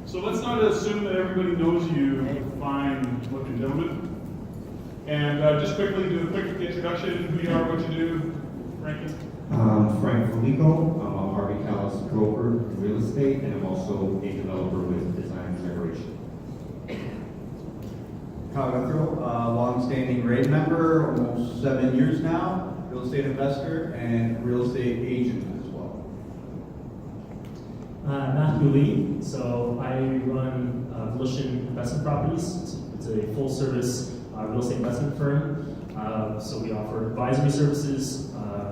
So let's not assume that everybody knows you, fine looking gentlemen. And just quickly do a quick introduction, who you are, what you do, Frankie. Frank Felico. I'm a Harvey Callis broker in real estate, and I'm also a developer with Design Generation. Kyle Guthrie, long-standing REIN member, almost 7 years now, real estate investor and real estate agent as well. Matthew Lee. So I run Volition Investment Properties. It's a full-service real estate investment firm. So we offer advisory services,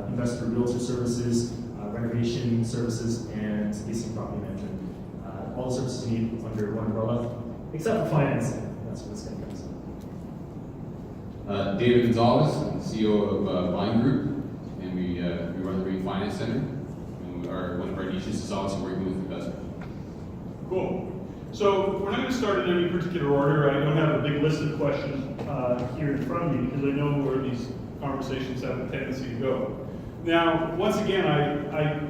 investor realtor services, renovation services, and leasing property management. All the services you need under one umbrella, except for financing. That's what it's going to come to. David Gonzalez, I'm the CEO of Vine Group, and we run the REIN Finance Center. And one of our niches is obviously working with investors. Cool. So we're not going to start in any particular order. I don't have a big list of questions here in front of me because I know where these conversations have a tendency to go. Now, once again, I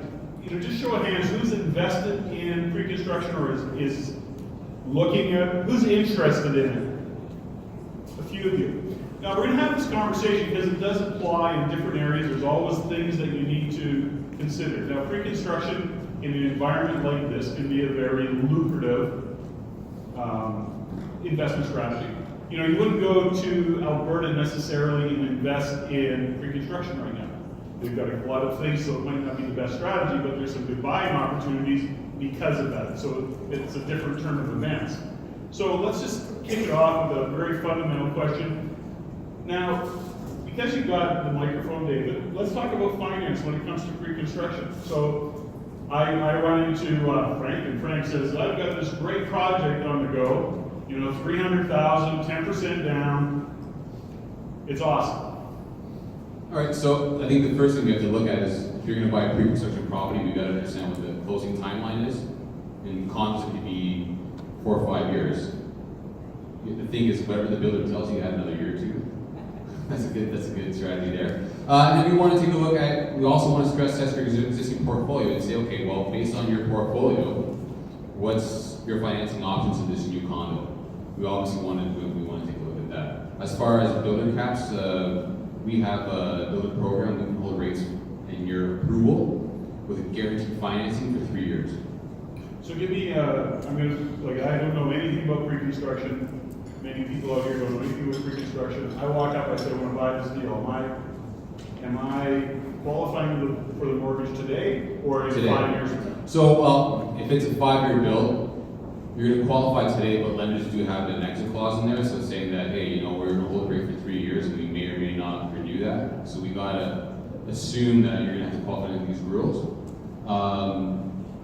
just show of hands, who's invested in pre-construction or is looking at, who's interested in it? A few of you. Now, we're going to have this conversation because it does apply in different areas. There's always things that you need to consider. Now, pre-construction in an environment like this can be a very lucrative investment strategy. You know, you wouldn't go to Alberta necessarily and invest in pre-construction right now. They've got a lot of things, so it might not be the best strategy, but there's some good buying opportunities because of that. So it's a different turn of events. So let's just kick it off with a very fundamental question. Now, because you've got the microphone, David, let's talk about finance when it comes to pre-construction. So I run into Frank, and Frank says, I've got this great project on the go, you know, 300,000, 10% down. It's awesome. All right, so I think the first thing we have to look at is if you're going to buy a pre-construction property, we've got to understand what the closing timeline is. And condos could be 4 or 5 years. The thing is, whatever the builder tells you, add another year or two. That's a good strategy there. And then we want to take a look at, we also want to stress test your existing portfolio and say, okay, well, based on your portfolio, what's your financing options in this new condo? We obviously want to take a look at that. As far as builder caps, we have a builder program that can hold rates in your approval with a guaranteed financing for 3 years. So give me, I don't know anything about pre-construction. Many people out here don't know anything about pre-construction. I walk up, I say, I want to buy this deal. Am I qualifying for the mortgage today or in 5 years from now? So, if it's a 5-year build, you're going to qualify today, but lenders do have an exit clause in there, so saying that, hey, you know, we're going to hold rate for 3 years, and we may or may not renew that. So we got to assume that you're going to have to qualify under these rules.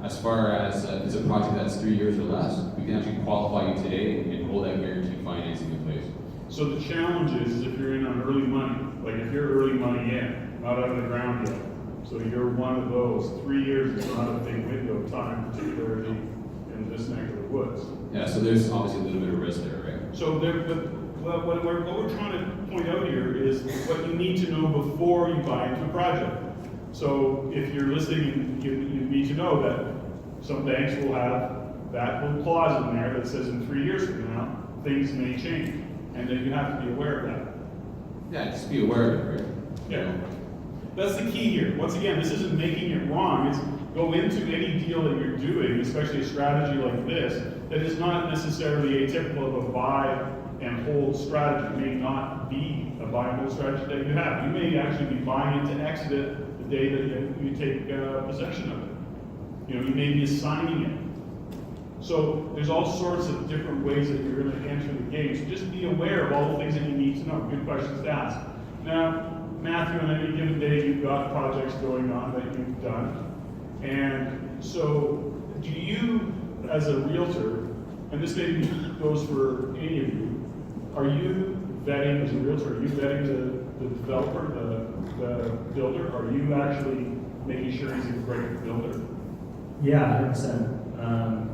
As far as if it's a project that's 3 years or less, we can actually qualify you today and hold that guaranteed financing in place. So the challenge is if you're in on early money, like if you're early money in, not out of the ground yet. So you're one of those. 3 years is not a big window of time, particularly in this neck of the woods. Yeah, so there's obviously a little bit of risk there, right? So what we're trying to point out here is what you need to know before you buy into a project. So if you're listening, you need to know that some banks will have that little clause in there that says in 3 years from now, things may change. And then you have to be aware of that. Yeah, just be aware of it, right? Yeah. That's the key here. Once again, this isn't making it wrong. It's go into any deal that you're doing, especially a strategy like this, that is not necessarily atypical of a buy and hold strategy. It may not be a buy and hold strategy that you have. You may actually be buying it to exit it the day that you take possession of it. You know, you may be assigning it. So there's all sorts of different ways that you're going to enter the game. So just be aware of all the things that you need to know. Good questions to ask. Now, Matthew, on any given day, you've got projects going on that you've done. And so do you, as a realtor, and this maybe goes for any of you, are you vetting as a realtor, are you vetting the developer, the builder? Are you actually making sure he's a great builder? Yeah, 100%.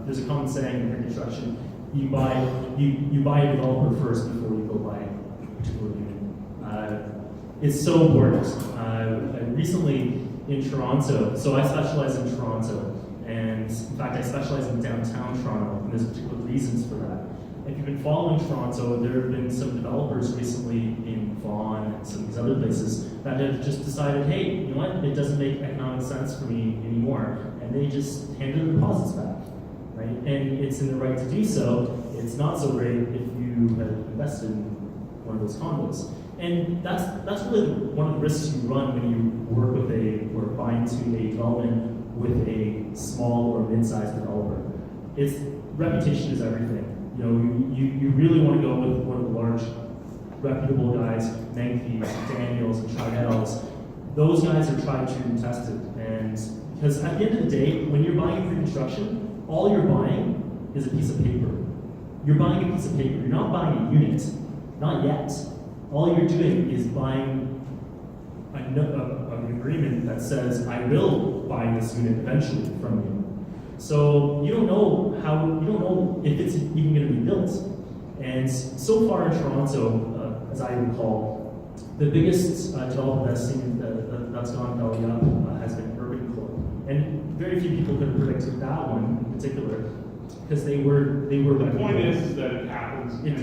There's a common saying in pre-construction: you buy a developer first before you go buy a particular unit. It's so important. Recently in Toronto, so I specialize in Toronto, And in fact, I specialize in downtown Toronto, and there's particular reasons for that. If you've been following Toronto, there have been some developers recently in Vaughan and some of these other places that have just decided, hey, you know what, it doesn't make economic sense for me anymore, and they just handed the deposits back, right? And it's in the right to do so. It's not so great if you have invested in one of those condos. And that's really one of the risks you run when you work with or buy into a development with a small or mid-sized developer. It's reputation is everything. You know, you really want to go with one of the large, reputable guys, Menkes, Daniels, and Chardels. Those guys are tried, true, and tested. And because at the end of the day, when you're buying pre-construction, all you're buying is a piece of paper. You're buying a piece of paper. You're not buying a unit. Not yet. All you're doing is buying an agreement that says, I will buy this unit eventually from you. So you don't know if it's even going to be built. And so far in Toronto, as I recall, the biggest development that's gone belly up has been Urban Club. And very few people could have predicted that one in particular, because they were. The point is that it happens. It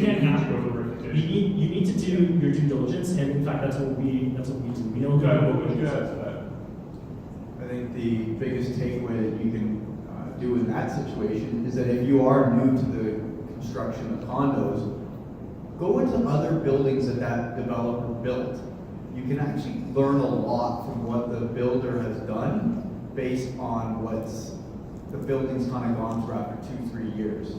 can happen. Go to reputation. You need to do your due diligence, and in fact, that's what we do. We know What would you add to that? I think the biggest takeaway that you can do in that situation is that if you are new to the construction of condos, go into other buildings that developer built. You can actually learn a lot from what the builder has done based on what's the building's kind of gone through after 2-3 years.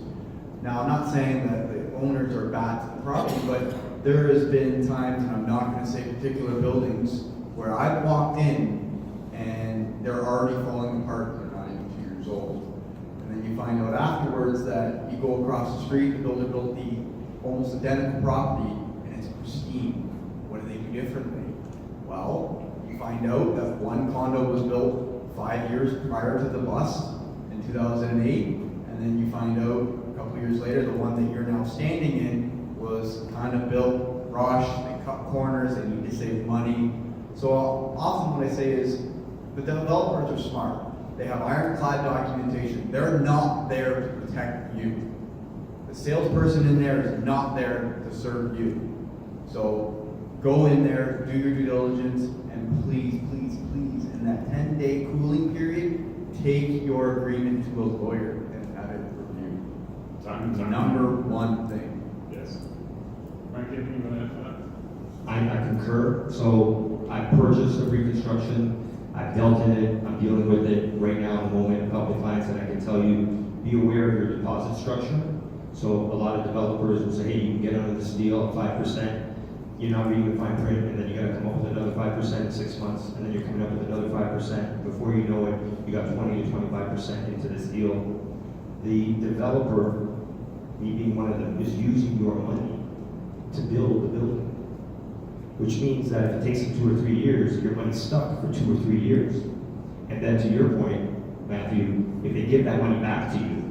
Now, I'm not saying that the owners are bad to the property, but there has been times, and I'm not going to say particular buildings, where I've walked in and they're already falling apart. They're not even 2 years old. And then you find out afterwards that you go across the street, the builder built the almost identical property, and it's pristine. What do they do differently? Well, you find out that one condo was built 5 years prior to the bust in 2008, and then you find out a couple years later the one that you're now standing in was kind of built rushed, they cut corners, they need to save money. So often what I say is the developers are smart. They have ironclad documentation. They're not there to protect you. The salesperson in there is not there to serve you. So go in there, do your due diligence, and please, please, please, in that 10-day cooling period, take your agreement to a lawyer and have it reviewed. Time and time. Number one thing. Yes. Frank, anything you want to add to that? I concur. So I purchased a pre-construction. I've dealt in it. I'm dealing with it right now at the moment. A couple of clients that I can tell you, be aware of your deposit structure. So a lot of developers will say, hey, you can get under this deal at 5%. You're not reading the fine print, and then you got to come up with another 5% in 6 months, and then you're coming up with another 5%. Before you know it, you got 20 to 25% into this deal. The developer, me being one of them, is using your money to build the building. Which means that if it takes them 2 or 3 years, your money's stuck for 2 or 3 years. And then to your point, Matthew, if they give that money back to you,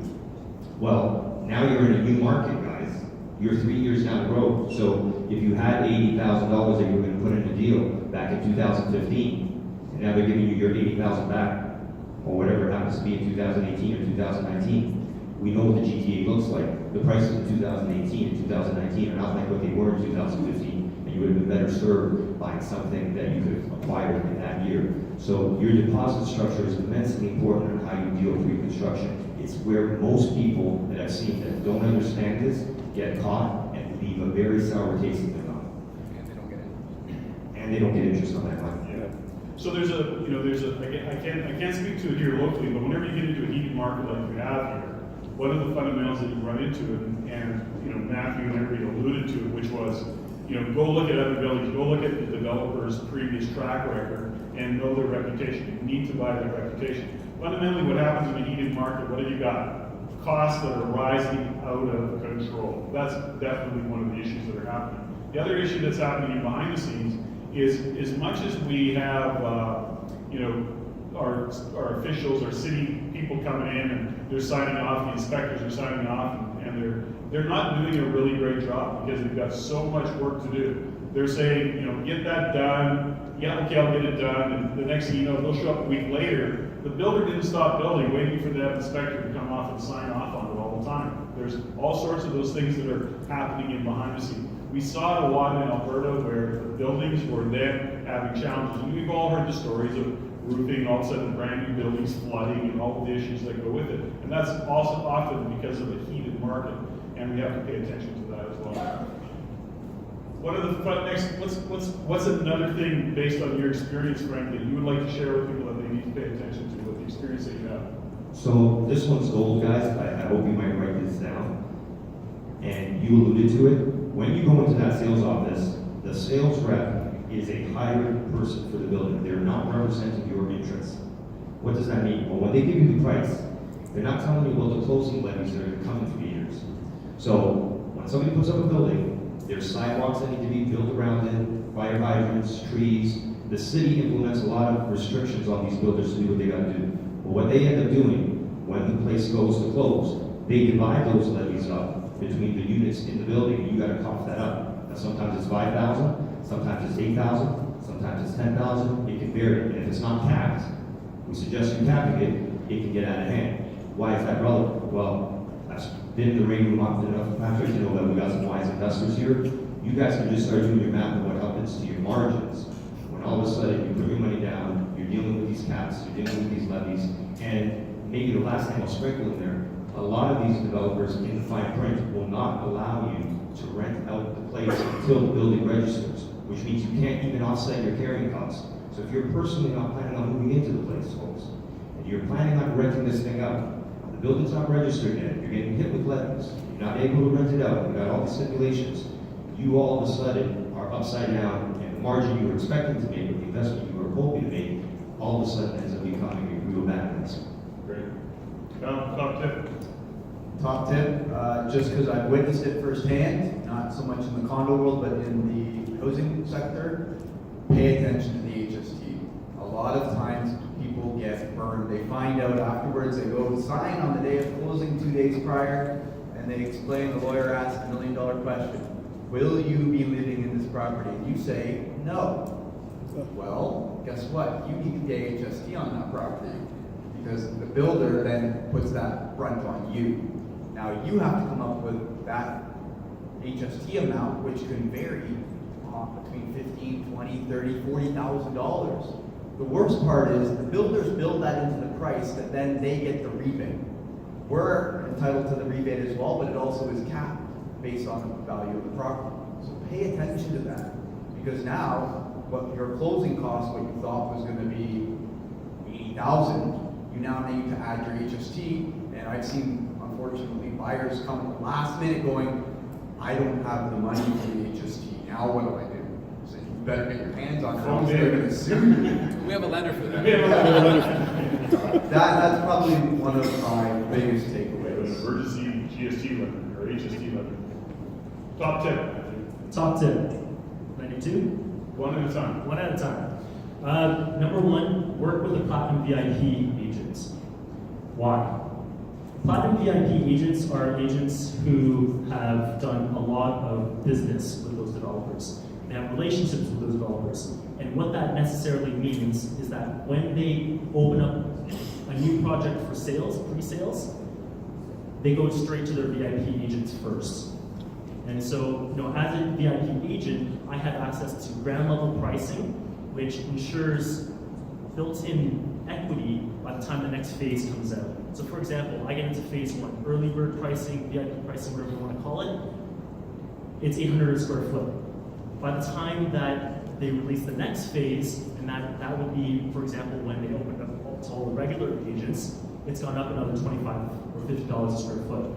well, now you're in a new market, guys. You're 3 years down the road. So if you had $80,000 that you were going to put in a deal back in 2015, and now they're giving you your $80,000 back, or whatever it happens to be in 2018 or 2019, we know what the GTA looks like. The prices in 2018 and 2019 are not like what they were in 2015. You would have been better served buying something that you could have acquired in that year. So your deposit structure is immensely important in how you deal with pre-construction. It's where most people that I've seen that don't understand this get caught and leave a very sour taste in their mouth. And they don't get interest on that money. Yeah. So I can't speak to it here locally, but whenever you get into a heated market like we have here, one of the fundamentals that you run into, and Matthew and everybody alluded to it, which was, go look at other buildings, go look at the developer's previous track record and know their reputation. You need to buy their reputation. Fundamentally, what happens in a heated market, what have you got? Costs that are rising out of control. That's definitely one of the issues that are happening. The other issue that's happening behind the scenes is, as much as we have, our officials, our city people coming in and they're signing off, the inspectors are signing off, and they're not doing a really great job because they've got so much work to do. they're saying, you know, get that done, yeah, okay, I'll get it done, and the next thing you know, they'll show up a week later. The builder didn't stop building, waiting for that inspector to come off and sign off on it all the time. There's all sorts of those things that are happening in behind the scenes. We saw it a lot in Alberta where the buildings were then having challenges. And we've all heard the stories of roofing, all of a sudden brand new buildings flooding and all of the issues that go with it. And that's also often because of a heated market, and we have to pay attention to that as well. What are the next? What's another thing based on your experience, Frank, that you would like to share with people that they need to pay attention to with the experience that you have? So this one's gold, guys. I hope you might write this down. And you alluded to it. When you go into that sales office, the sales rep is a hired person for the building. They're not representing your interests. What does that mean? Well, when they give you the price, they're not telling you about the closing levies that are going to come in 3 years. So when somebody puts up a building, there's sidewalks that need to be built around it, fire hydrants, trees. The city implements a lot of restrictions on these builders to do what they got to do. But what they end up doing when the place goes to close, they divide those levies up between the units in the building, and you got to cough that up. Now, sometimes it's 5,000, sometimes it's 8,000, sometimes it's 10,000. It can vary, and if it's not capped, we suggest you capping it. It can get out of hand. Why is that relevant? Well, I've been in the REIN room often enough, Patrick, to know that we got some wise investors here. You guys can just start doing your math of what happens to your margins when all of a sudden you put your money down, you're dealing with these caps, you're dealing with these levies, and maybe the last thing I'll sprinkle in there, a lot of these developers in the fine print will not allow you to rent out the place until the building registers, which means you can't even offset your carrying costs. So if you're personally not planning on moving into the place, folks, and you're planning on renting this thing out, the building's not registered yet, you're getting hit with levies, you're not able to rent it out, you got all the stipulations, you all of a sudden are upside down, and the margin you were expecting to make, or the investment you were hoping to make, all of a sudden ends up becoming a real bad investment. Great. Top tip. Top tip, just because I've witnessed it firsthand, not so much in the condo world, but in the housing sector, pay attention to the HST. A lot of times people get burned. They find out afterwards, they go sign on the day of closing 2 days prior, and they explain, the lawyer asks the $1 million question, will you be living in this property? And you say, no. Well, guess what? You need to pay HST on that property, because the builder then puts that front on you. Now you have to come up with that HST amount, which can vary between $15,000, $20,000, $30,000, $40,000. The worst part is the builders build that into the price, that then they get the rebate. We're entitled to the rebate as well, but it also is capped based on the value of the property. So pay attention to that, because now what your closing cost, what you thought was going to be $80,000, you now need to add your HST, and I've seen, unfortunately, buyers come at the last minute going, I don't have the money for the HST. Now what do I do? So you better get your hands on it, or else they're going to sue you. We have a lender for that. That's probably one of my biggest An takeaways. emergency GST limit or HST limit. Top tip. Top tip. 92? One at a time. One at a time. Number one, work with a Platinum VIP agent. Why? Platinum VIP agents are agents who have done a lot of business with those developers. They have relationships with those developers. And what that necessarily means is that when they open up a new project for sales, pre-sales, they go straight to their VIP agents first. And so, as a VIP agent, I have access to ground level pricing, which ensures built-in equity by the time the next phase comes out. So for example, I get into phase one, early bird pricing, VIP pricing, whatever you want to call it, it's 800 square foot. By the time that they release the next phase, and that would be, for example, when they open up to all the regular agents, it's gone up another $25 or $50 a square foot.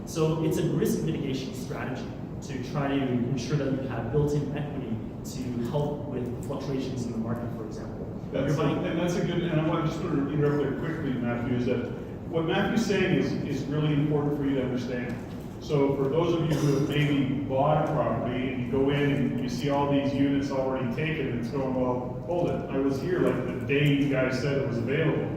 So it's a risk mitigation strategy to try to ensure that you have built-in equity to help with fluctuations in the market, for example. And that's a good, and I want to just sort of interrupt there quickly, Matthew, is that what Matthew's saying is really important for you to understand. So for those of you who have maybe bought a property and you go in and you see all these units already taken, and it's going, well, hold it, I was here like the day you guys said it was available.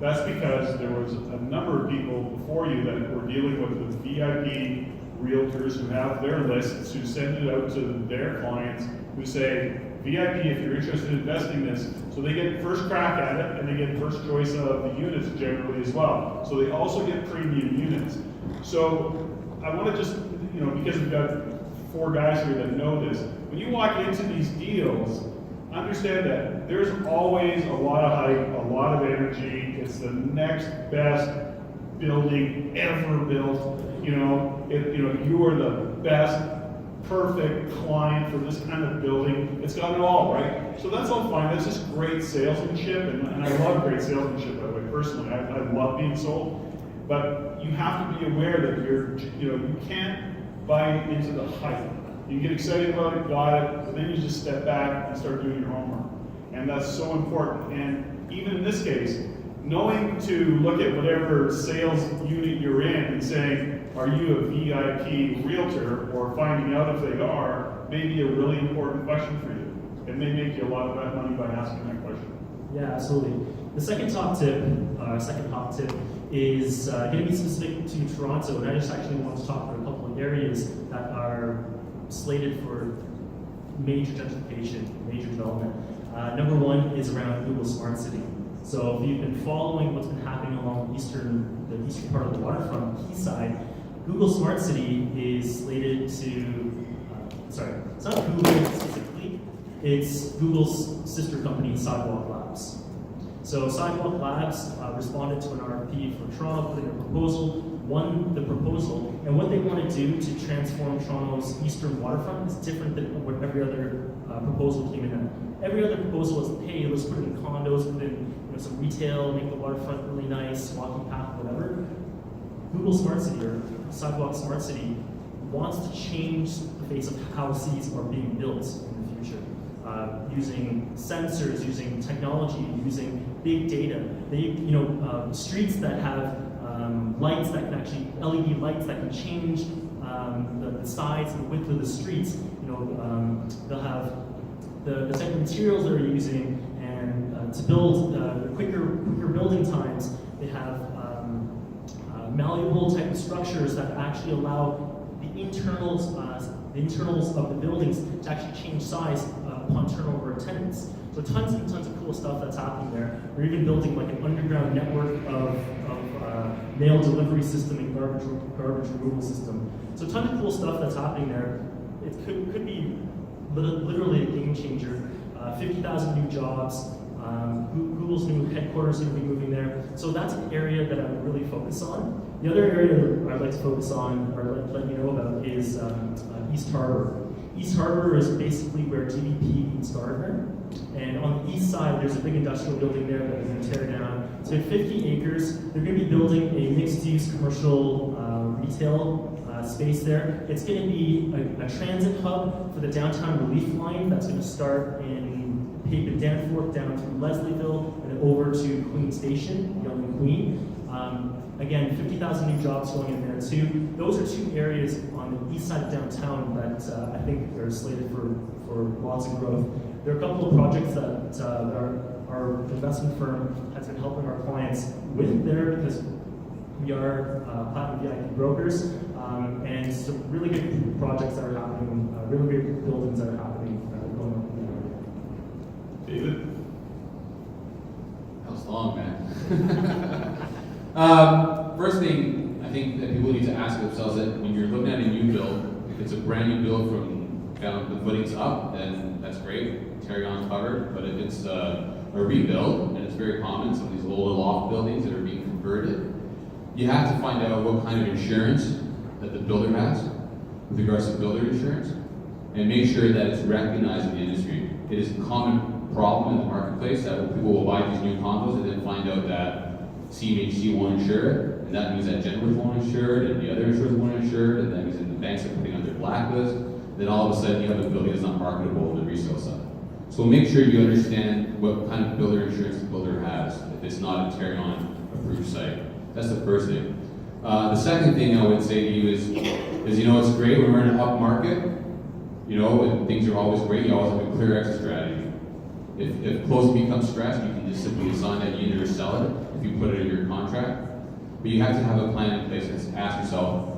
That's because there was a number of people before you that were dealing with the VIP realtors who have their lists, who send it out to their clients, who say, VIP, if you're interested in investing this, so they get first crack at it, and they get first choice of the units generally as well. So they also get premium units. So I want to just, because we've got 4 guys here that know this, when you walk into these deals, understand that there's always a lot of hype, a lot of energy. It's the next best building ever built. You are the best, perfect client for this kind of building. It's got it all, right? So that's all fine. That's just great salesmanship, and I love great salesmanship, by the way, personally. I love being sold. But you have to be aware that you can't buy into the hype. You get excited about it, got it, but then you just step back and start doing your homework. And that's so important. And even in this case, knowing to look at whatever sales unit you're in and saying, are you a VIP realtor, or finding out if they are, may be a really important question for you. It may make you a lot of money by asking that question. Yeah, absolutely. The second hot tip is going to be specific to Toronto, and I just actually want to talk about a couple of areas that are slated for major gentrification, major development. Number 1 is around Google Smart City. So if you've been following what's been happening along the eastern part of the waterfront, east side, Google Smart City is slated to, it's not Google specifically, it's Google's sister company, Sidewalk Labs. So Sidewalk Labs responded to an RFP for Toronto, put in a proposal, won the proposal, and what they want to do to transform Toronto's eastern waterfront is different than what every other proposal came in at. Every other proposal was, hey, let's put in condos, put in some retail, make the waterfront really nice, walking path, whatever. Google Smart City, or Sidewalk Smart City, wants to change the face of how cities are being built in the future. Using sensors, using technology, using big data. Streets that have lights that can actually, LED lights that can change the size and width of the streets. They'll have the type of materials they're using, and to build quicker building times, they have malleable type of structures that actually allow the internals of the buildings to actually change size upon turnover of tenants. So tons and tons of cool stuff that's happening there. We're even building like an underground network of mail delivery system and garbage removal system. So tons of cool stuff that's happening there. It could be literally a game changer. 50,000 new jobs. Google's new headquarters is going to be moving there. So that's an area that I would really focus on. The other area I'd like to focus on, or let you know about, is East Harbor. East Harbor is basically where GDP meets Gardner. And on the east side, there's a big industrial building there that they're going to tear down. So 50 acres, they're going to be building a mixed-use commercial retail space there. It's going to be a transit hub for the downtown relief line that's going to start in Cape and Danforth down through Leslieville and over to Queen Station, Yonge and Queen. Again, 50,000 new jobs going in there too. Those are 2 areas on the east side of downtown that I think are slated for lots of growth. There are a couple of projects that our investment firm has been helping our clients with there, because we are Platinum VIP brokers, and some really good projects that are happening, really good buildings that are happening going on in that area. David? That was long, man. First thing I think that people need to ask themselves, that when you're looking at a new build, if it's a brand new build from the footings up, then that's great, tear on covered. But if it's a rebuild, and it's very common, some of these older loft buildings that are being converted, you have to find out what kind of insurance that the builder has with regards to builder insurance, and make sure that it's recognized in the industry. It is a common problem in the marketplace that people will buy these new condos and then find out that CMHC won't insure it, and that means that Genworth won't insure it, and the other insurers won't insure it, and that means that the banks are putting on their blacklist. Then all of a sudden you have a building that's not marketable on the resale side. So make sure you understand what kind of builder insurance the builder has if it's not a tear-on approved site. That's the first thing. The second thing I would say to you is it's great when we're in an up market, and things are always great, you always have a clear exit strategy. If closing becomes stressed, you can just simply assign that unit or sell it if you put it in your contract. But you have to have a plan in place and ask yourself,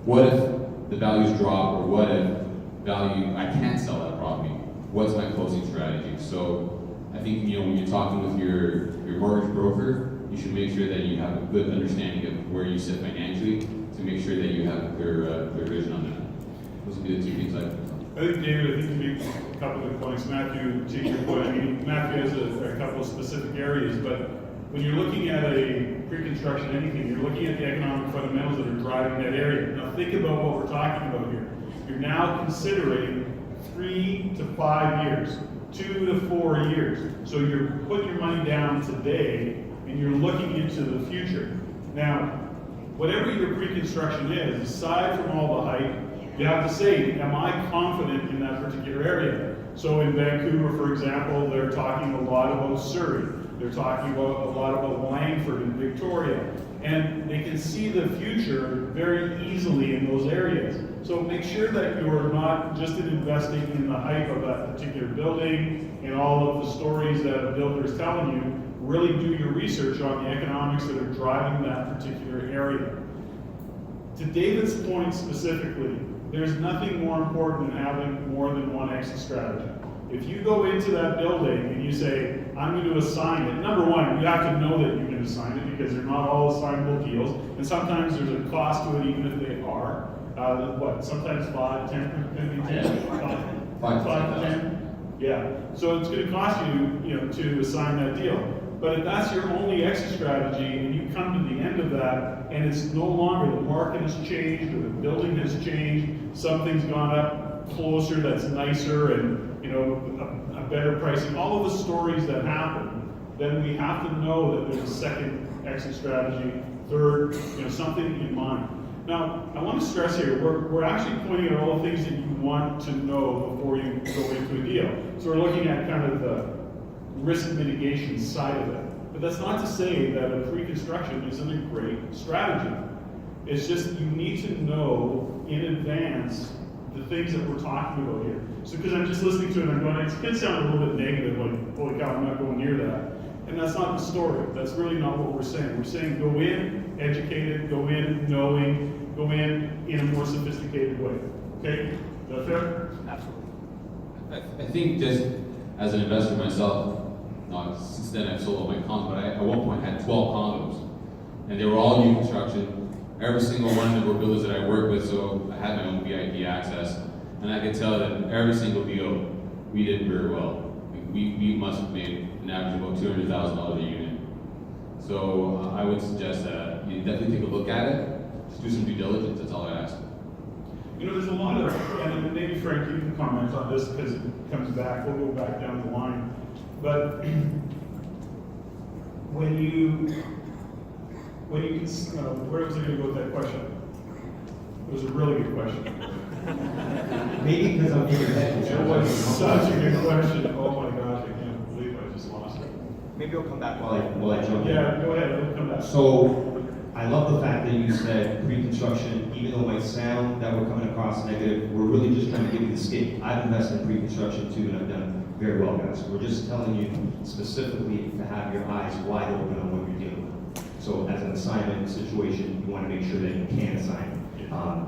what if the values drop, or what if I can't sell that property? what's my closing strategy? So I think, when you're talking with your mortgage broker, you should make sure that you have a good understanding of where you sit financially to make sure that you have a clear vision on that. Those would be the two things I think, David, I think you make a couple of good points. Matthew, to your point, I mean, Matthew has a couple of specific areas, but when you're looking at a pre-construction anything, you're looking at the economic fundamentals that are driving that area. Now think about what we're talking about here. You're now considering 3 to 5 years, 2 to 4 years. So you're putting your money down today and you're looking into the future. Now, whatever your pre-construction is, aside from all the hype, you have to say, am I confident in that particular area? So in Vancouver, for example, they're talking a lot about Surrey. They're talking about a lot about Langford and Victoria. And they can see the future very easily in those areas. So make sure that you're not just investing in the hype of that particular building and all of the stories that a builder is telling you. Really do your research on the economics that are driving that particular area. To David's point specifically, there's nothing more important than having more than one exit strategy. If you go into that building and you say, I'm going to assign it, number one, you have to know that you can assign it because they're not all assignable deals, and sometimes there's a cost to it even if they are. Sometimes 5, 10, maybe 10, 5 to 10? Yeah. So it's going to cost you, to assign that deal. But if that's your only exit strategy and you come to the end of that and it's no longer the market has changed or the building has changed, something's gone up closer that's nicer and a better pricing, all of the stories that happen, then we have to know that there's a second exit strategy, third, something in mind. Now, I want to stress here, we're actually pointing at all the things that you want to know before you go into a deal. So we're looking at kind of the risk mitigation side of it. But that's not to say that a pre-construction isn't a great strategy. It's just you need to know in advance the things that we're talking about here. So because I'm just listening to it and I'm going, it could sound a little bit negative, like, holy cow, I'm not going near that. And that's not the story. That's really not what we're saying. We're saying go in educated, go in knowing, go in a more sophisticated way. Okay? Is that fair? Absolutely. I think just as an investor myself, since then I've sold all my condos, but I at one point had 12 condos. And they were all new construction. Every single one of them were builders that I worked with, so I had my own VIP access. And I could tell that every single deal, we did very well. We must have made an average of about $200,000 a unit. So I would suggest that you definitely take a look at it. Just do some due diligence, that's all I ask. There's a lot of, and maybe Frank, you can comment on this because it comes back, we'll go back down the line. But when you where was I going to go with that question? It was a really good question. Maybe because I'm in your head. It was such a good question. Oh my gosh, I can't believe I just lost it. Maybe we'll come back While I jump in. Yeah, go ahead, it'll come back. So, I love the fact that you said pre-construction, even though it might sound that we're coming across negative, we're really just trying to give you the skin. I've invested in pre-construction too, and I've done very well, guys. We're just telling you specifically to have your eyes wide open on what you're dealing with. So, as an assignment situation, you want to make sure that you can assign.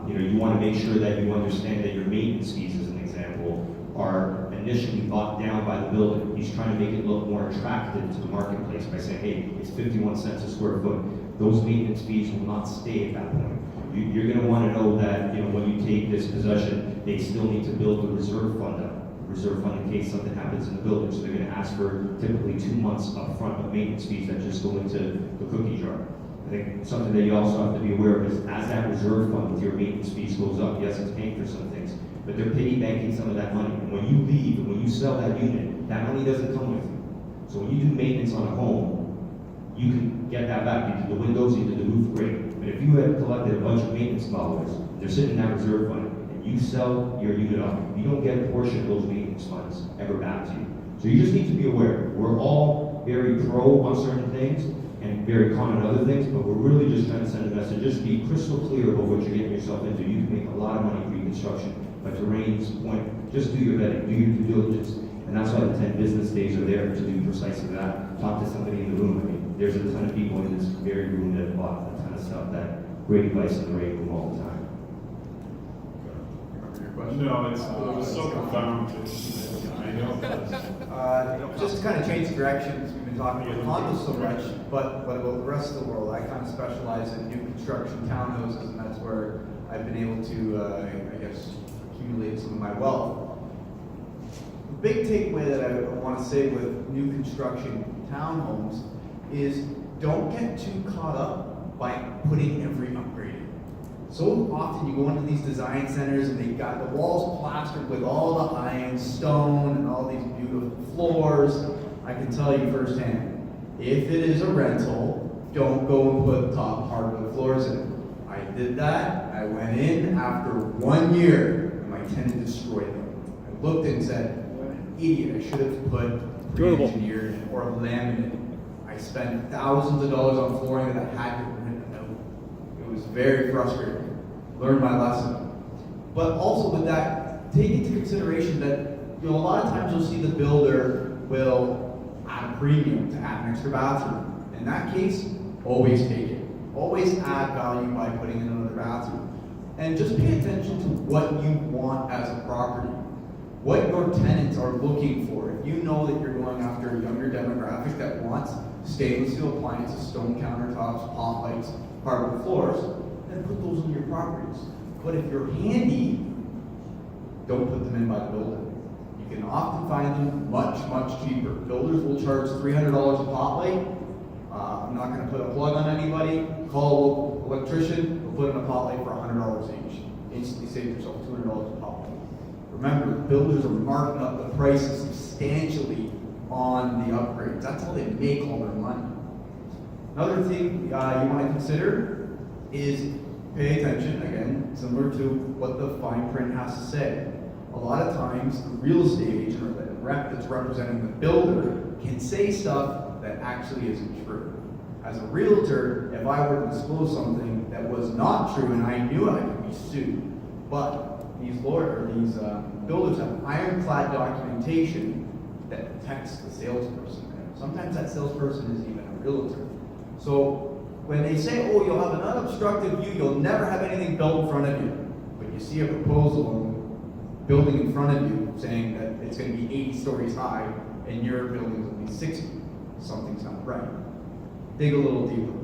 You want to make sure that you understand that your maintenance fees, as an example, are initially bought down by the builder. He's trying to make it look more attractive to the marketplace by saying, hey, it's 51 cents a square foot. Those maintenance fees will not stay at that point. You're going to want to know that when you take this possession, they still need to build the reserve fund up. Reserve fund in case something happens in the building. So they're going to ask for typically 2 months upfront of maintenance fees that just go into the cookie jar. I think something that you also have to be aware of is as that reserve fund with your maintenance fees goes up, yes, it's paying for some things, but they're piggy banking some of that money. And when you leave and when you sell that unit, that money doesn't come with you. So when you do maintenance on a home, you can get that back. You did the windows, you did the roof, great. But if you have collected a bunch of maintenance dollars, they're sitting in that reserve fund, and you sell your unit off, you don't get a portion of those maintenance funds ever back to you. So you just need to be aware. We're all very pro on certain things and very con on other things, but we're really just trying to send a message. Just be crystal clear about what you're getting yourself into. You can make a lot of money pre-construction. But to Rain's point, just do your vetting, do your due diligence. And that's why the 10 business days are there to do precisely that. Talk to somebody in the room. I mean, there's a ton of people in this very room that have bought a ton of stuff. That great advice in the Rain room all the time. your question. No, it was so profound. I know. Just to kind of change directions, we've been talking about condos so much, but about the rest of the world, I kind of specialize in new construction townhouses, and that's where I've been able to, I guess, accumulate some of my wealth. The big takeaway that I want to say with new construction townhomes is don't get too caught up by putting every upgrade in. So often you go into these design centers and they've got the walls plastered with all the high-end stone and all these beautiful floors. I can tell you firsthand, if it is a rental, don't go and put top hardwood floors in. I did that. I went in after 1 year and my tenant destroyed them. I looked and said, what an idiot, I should have put pre-engineered or laminate. I spent thousands of dollars on flooring that I had to rent out. It was very frustrating. Learned my lesson. But also with that, take into consideration that a lot of times you'll see the builder will add a premium to add an extra bathroom. In that case, always take it. Always add value by putting in another bathroom. And just pay attention to what you want as a property. What your tenants are looking for. If you know that you're going after a younger demographic that wants stainless steel appliances, stone countertops, pot lights, hardwood floors, then put those in your properties. But if you're handy, don't put them in by the builder. You can often find them much, much cheaper. Builders will charge $300 a pot light. I'm not going to put a plug on anybody. Call an electrician, we'll put in a pot light for $100 each. Instantly save yourself $200 a pot light. Remember, builders are marking up the prices substantially on the upgrades. That's how they make all their money. Another thing you want to consider is pay attention, again, similar to what the fine print has to say. A lot of times, the real estate agent or the rep that's representing the builder can say stuff that actually isn't true. As a realtor, if I were to disclose something that was not true and I knew it, I could be sued. But these builders have ironclad documentation that protects the salesperson. And sometimes that salesperson is even a realtor. So when they say, oh, you'll have an unobstructed view, you'll never have anything built in front of you, but you see a proposal building in front of you saying that it's going to be 80 stories high and your building will be 60, something's not right. Dig a little deeper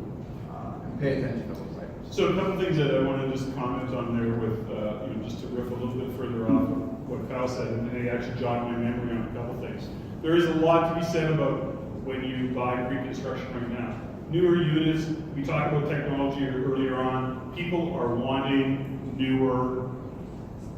and pay attention to those items. So a couple things that I want to just comment on there with, just to riff a little bit further off of what Kyle said, and they actually jogged my memory on a couple things. There is a lot to be said about when you buy pre-construction right now. Newer units, we talked about technology earlier on, people are wanting newer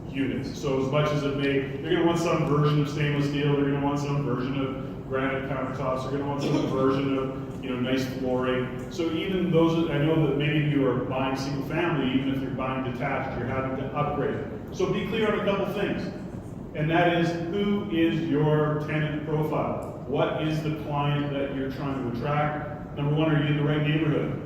units. So as much as it may, they're going to want some version of stainless steel, they're going to want some version of granite countertops, they're going to want some version of nice flooring. So even those, I know that many of you are buying single family, even if you're buying detached, you're having to upgrade. So be clear on a couple things. And that is, who is your tenant profile? What is the client that you're trying to attract? Number one, are you in the right neighborhood?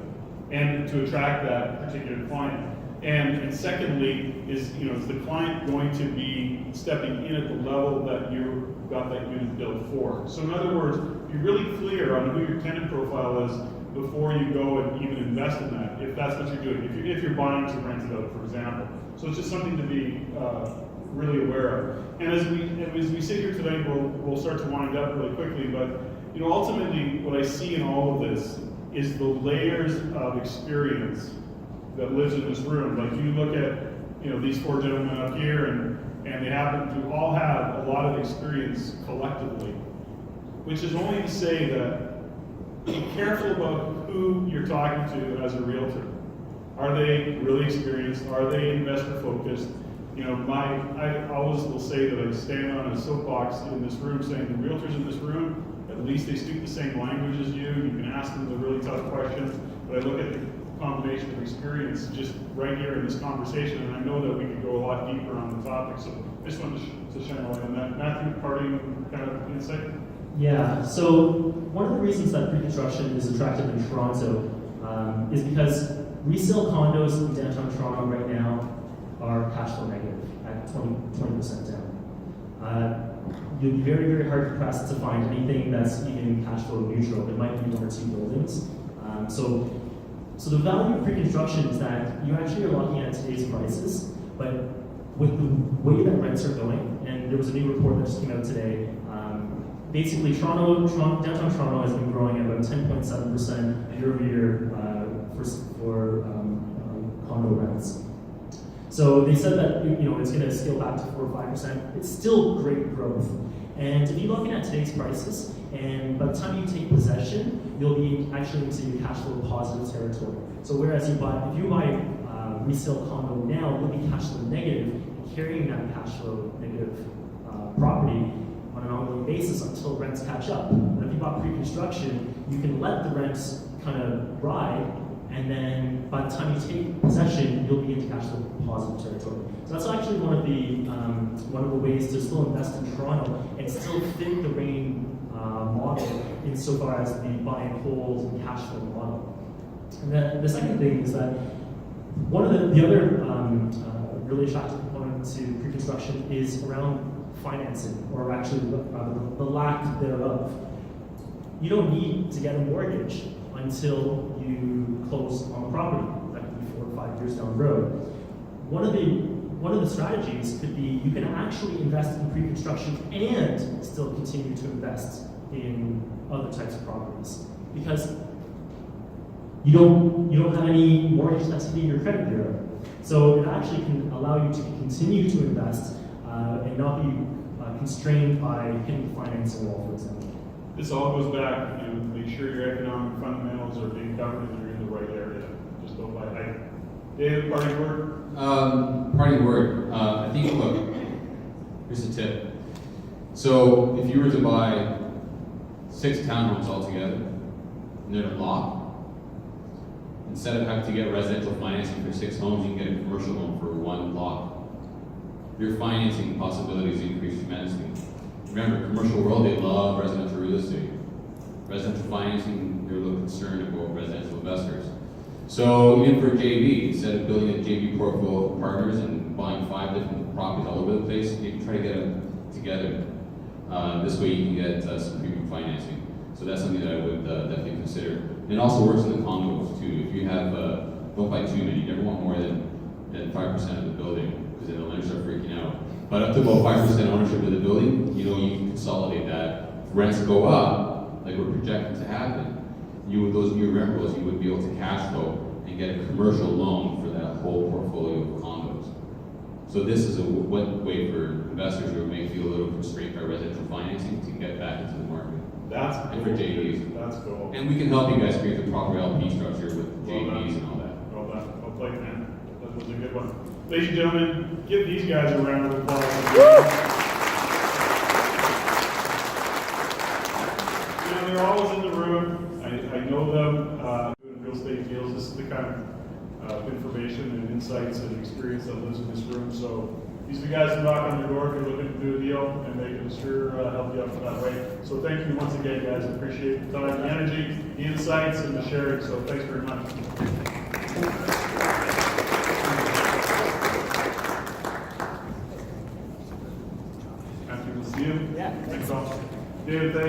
And to attract that particular client. And secondly, is the client going to be stepping in at the level that you got that unit built for? So in other words, be really clear on who your tenant profile is before you go and even invest in that, if that's what you're doing. If you're buying to rent it out, for example. So it's just something to be really aware of. And as we sit here tonight, we'll start to wind up really quickly, but ultimately what I see in all of this is the layers of experience that lives in this room. Like you look at these four gentlemen up here, and they happen to all have a lot of experience collectively, which is only to say that be careful about who you're talking to as a realtor. Are they really experienced? Are they investor focused? I always will say that I stand on a soapbox in this room saying the realtors in this room, at least they speak the same language as you. You can ask them the really tough questions, but I look at the combination of experience just right here in this conversation, and I know that we could go a lot deeper on the topic, so I just wanted to shine a light on that. Matthew, parting kind of insight? Yeah, so one of the reasons that pre-construction is attractive in Toronto is because resale condos in downtown Toronto right now are cash flow negative at 20% down. You'd be very, very hard pressed to find anything that's even cash flow neutral. There might be one or two buildings. So the value of pre-construction is that you actually are looking at today's prices, but with the way that rents are going, and there was a new report that just came out today. Basically, downtown Toronto has been growing at about 10.7% year over year for condo rents. So they said that it's going to scale back to 4 or 5%. It's still great growth. And if you're looking at today's prices, and by the time you take possession, you'll be actually into cash flow positive territory. So whereas if you buy a resale condo now, you'll be cash flow negative, and carrying that cash flow negative property on an ongoing basis until rents catch up. And if you bought pre-construction, you can let the rents kind of ride, and then by the time you take possession, you'll be into cash flow positive territory. So that's actually one of the ways to still invest in Toronto and still fit the REIN model insofar as the buy and hold and cash flow model. And then the second thing is that one of the other really attractive component to pre-construction is around financing, or actually the lack thereof. You don't need to get a mortgage until you close on the property. That could be 4 or 5 years down the road. One of the strategies could be you can actually invest in pre-construction and still continue to invest in other types of properties, because you don't have any mortgage that's hitting your credit bureau. So it actually can allow you to continue to invest and not be constrained by hitting the financing wall, for example. This all goes back, make sure your economic fundamentals are being covered and you're in the right area. Just don't buy hype. David, parting word? Parting word. I think, look, here's a tip. So if you were to buy 6 townhomes altogether, and they're in a block, instead of having to get residential financing for 6 homes, you can get a commercial loan for 1 block. Your financing possibilities increase tremendously. Remember, commercial world, they love residential real estate. Residential financing, they're a little concerned about residential investors. So even for JV, instead of building a JV portfolio of partners and buying 5 different properties all over the place, you can try to get them together. This way you can get some premium financing. So that's something that I would definitely consider. And it also works in the condos too. If you have, don't buy too many, you never want more than 5% of the building, because then the lenders start freaking out. But up to about 5% ownership of the building, you can consolidate that. If rents go up, like we're projecting to happen, those new rent rolls, you would be able to cash flow and get a commercial loan for that whole portfolio of condos. So this is a way for investors who may feel a little constrained by residential financing to get back into the market. That's and for JVs. That's cool. And we can help you guys create the proper LP structure with JVs and all that. Well done. Well played, man. That was a good one. Ladies and gentlemen, give these guys a round of applause. They're always in the room. I know them doing real estate deals. This is the kind of information and insights and experience that lives in this room. So these are the guys who knock on your door if you're looking to do a deal, and they can sure help you out that way. So thank you once again, guys. I appreciate the time, the energy, the insights, and the sharing. So thanks very much. Matthew, we'll see you. Yeah. Thanks all. David, thanks.